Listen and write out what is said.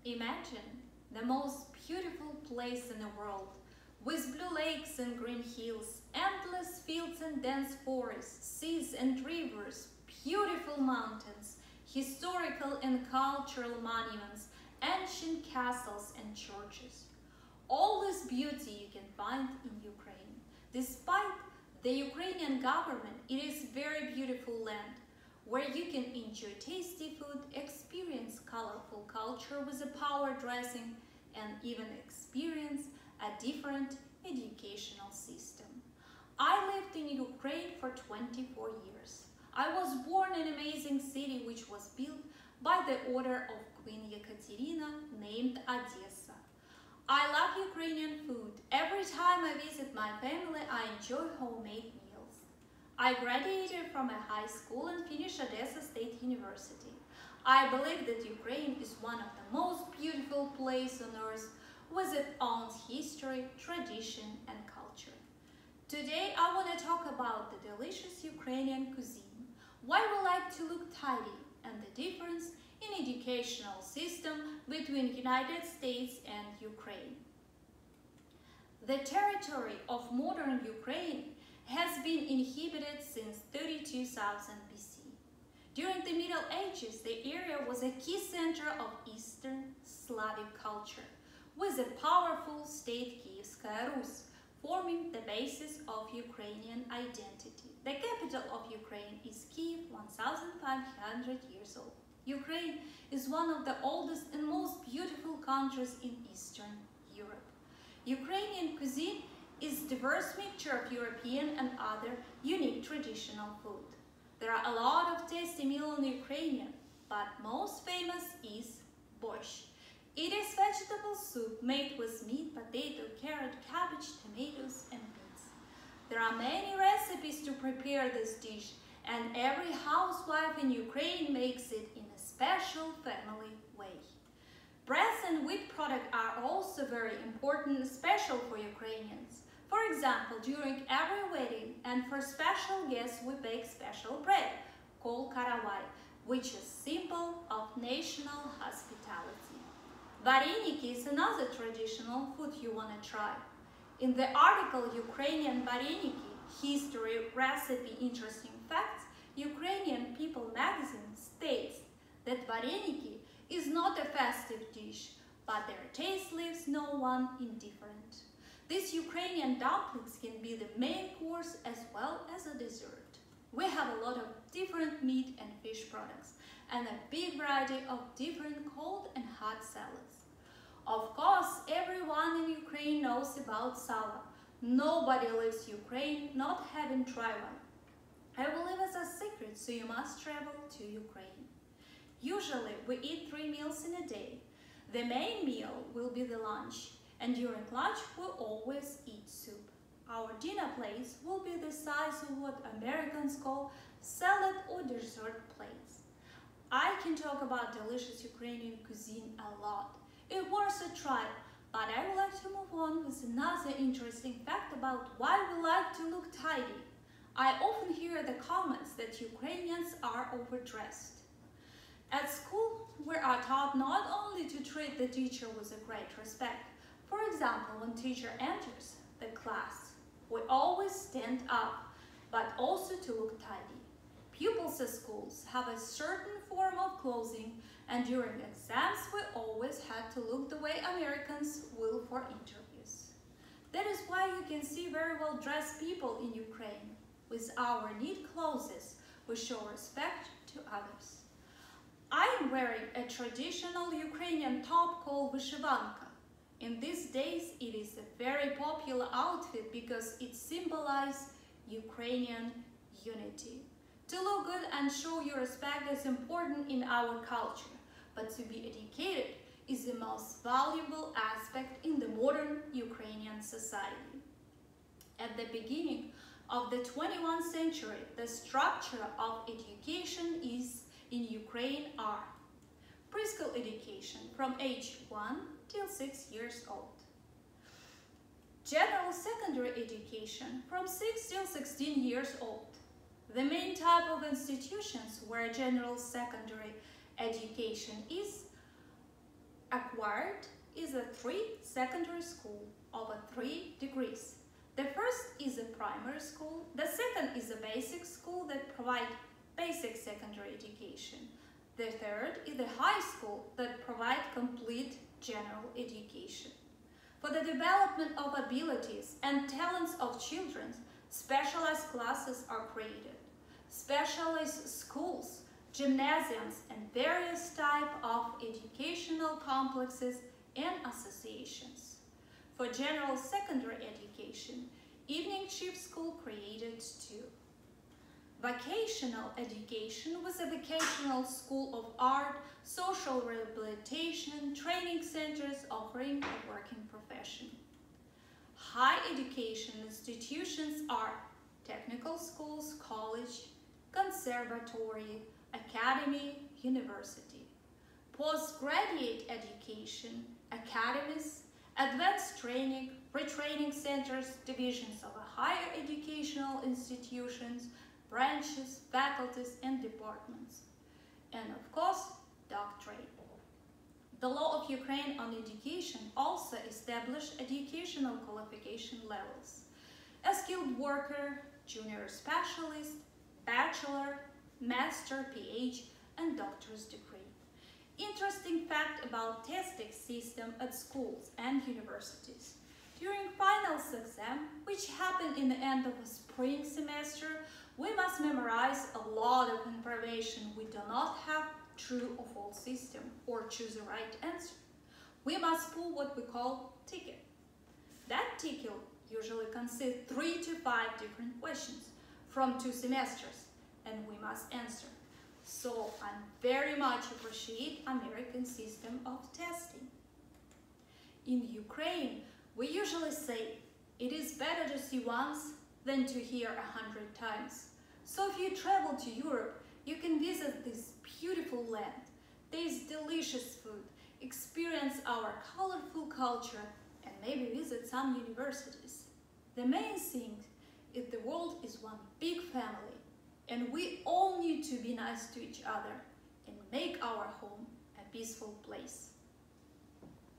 Imagine the most beautiful place in the world, with blue lakes and green hills, endless fields and dense forests, seas and rivers, beautiful mountains, historical and cultural monuments, ancient castles and churches. All this beauty you can find in Ukraine. Despite the Ukrainian government, it is a very beautiful land where you can enjoy tasty food, experience colorful culture with a power dressing, and even experience a different educational system. I lived in Ukraine for 24 years. I was born in an amazing city which was built by the order of Queen Ekaterina, named Odessa. I love Ukrainian food. Every time I visit my family, I enjoy homemade meals. I graduated from a high school and finished Odessa State University. I believe that Ukraine is one of the most beautiful places on earth with its own history, tradition, and culture. Today I want to talk about the delicious Ukrainian cuisine, why we like to look tidy, and the difference in educational system between United States and Ukraine. The territory of modern Ukraine has been inhabited since 32,000 BC. During the Middle Ages, the area was a key center of Eastern Slavic culture, with a powerful state Kievskaya Rus, forming the basis of Ukrainian identity. The capital of Ukraine is Kiev, 1,500 years old. Ukraine is one of the oldest and most beautiful countries in Eastern Europe. Ukrainian cuisine is a diverse mixture of European and other unique traditional food. There are a lot of tasty meals in Ukrainian, but most famous is borscht. It is vegetable soup made with meat, potato, carrot, cabbage, tomatoes, and beets. There are many recipes to prepare this dish, and every housewife in Ukraine makes it in a special family way. Bread and wheat products are also very important and special for Ukrainians. For example, during every wedding and for special guests, we bake special bread called karavai, which is symbol of national hospitality. Vareniki is another traditional food you want to try. In the article Ukrainian Vareniki, History, Recipe, Interesting Facts, Ukrainian People magazine states that vareniki is not a festive dish, but their taste leaves no one indifferent. These Ukrainian dumplings can be the main course as well as a dessert. We have a lot of different meat and fish products and a big variety of different cold and hot salads. Of course, everyone in Ukraine knows about sala. Nobody leaves Ukraine not having tried one. I will leave as a secret, so you must travel to Ukraine. Usually, we eat 3 meals in a day. The main meal will be the lunch, and during lunch, we always eat soup. Our dinner plates will be the size of what Americans call salad or dessert plates. I can talk about delicious Ukrainian cuisine a lot. It was a try, but I would like to move on with another interesting fact about why we like to look tidy. I often hear the comments that Ukrainians are overdressed. At school, we are taught not only to treat the teacher with a great respect. For example, when teacher enters the class, we always stand up, but also to look tidy. Pupils at schools have a certain form of clothing, and during exams, we always had to look the way Americans will for interviews. That is why you can see very well-dressed people in Ukraine. With our neat clothes, we show respect to others. I am wearing a traditional Ukrainian top called vyshyvanka. In these days, it is a very popular outfit because it symbolizes Ukrainian unity. To look good and show your respect is important in our culture, but to be educated is the most valuable aspect in the modern Ukrainian society. At the beginning of the 21st century, the structure of education in Ukraine are preschool education from age 1 till 6 years old, general secondary education from 6 till 16 years old. The main type of institutions where general secondary education is Acquired is a 3 secondary school over 3 degrees. The first is a primary school, the second is a basic school that provides basic secondary education. The third is the high school that provides complete general education. For the development of abilities and talents of children, specialized classes are created. Specialized schools, gymnasiums, and various types of educational complexes and associations. For general secondary education, evening shift school created too. Vocational education was a vocational school of art, social rehabilitation, training centers offering a working profession. High education institutions are technical schools, college, conservatory, academy, university. Postgraduate education, academies, advanced training, retraining centers, divisions of higher educational institutions, branches, faculties, and departments. And of course, doctorate. The law of Ukraine on education also established educational qualification levels. A skilled worker, junior specialist, bachelor, master, PhD, and doctor's degree. Interesting fact about testing system at schools and universities. During finals exam, which happen in the end of a spring semester, we must memorize a lot of information. We do not have true or false system or choose the right answer. We must pull what we call ticket. That ticket usually consists 3 to 5 different questions from 2 semesters, and we must answer. So I very much appreciate American system of testing. In Ukraine, we usually say, it is better to see once than to hear 100 times. So if you travel to Europe, you can visit this beautiful land, taste delicious food, experience our colorful culture, and maybe visit some universities. The main thing is the world is one big family, and we all need to be nice to each other and make our home a peaceful place.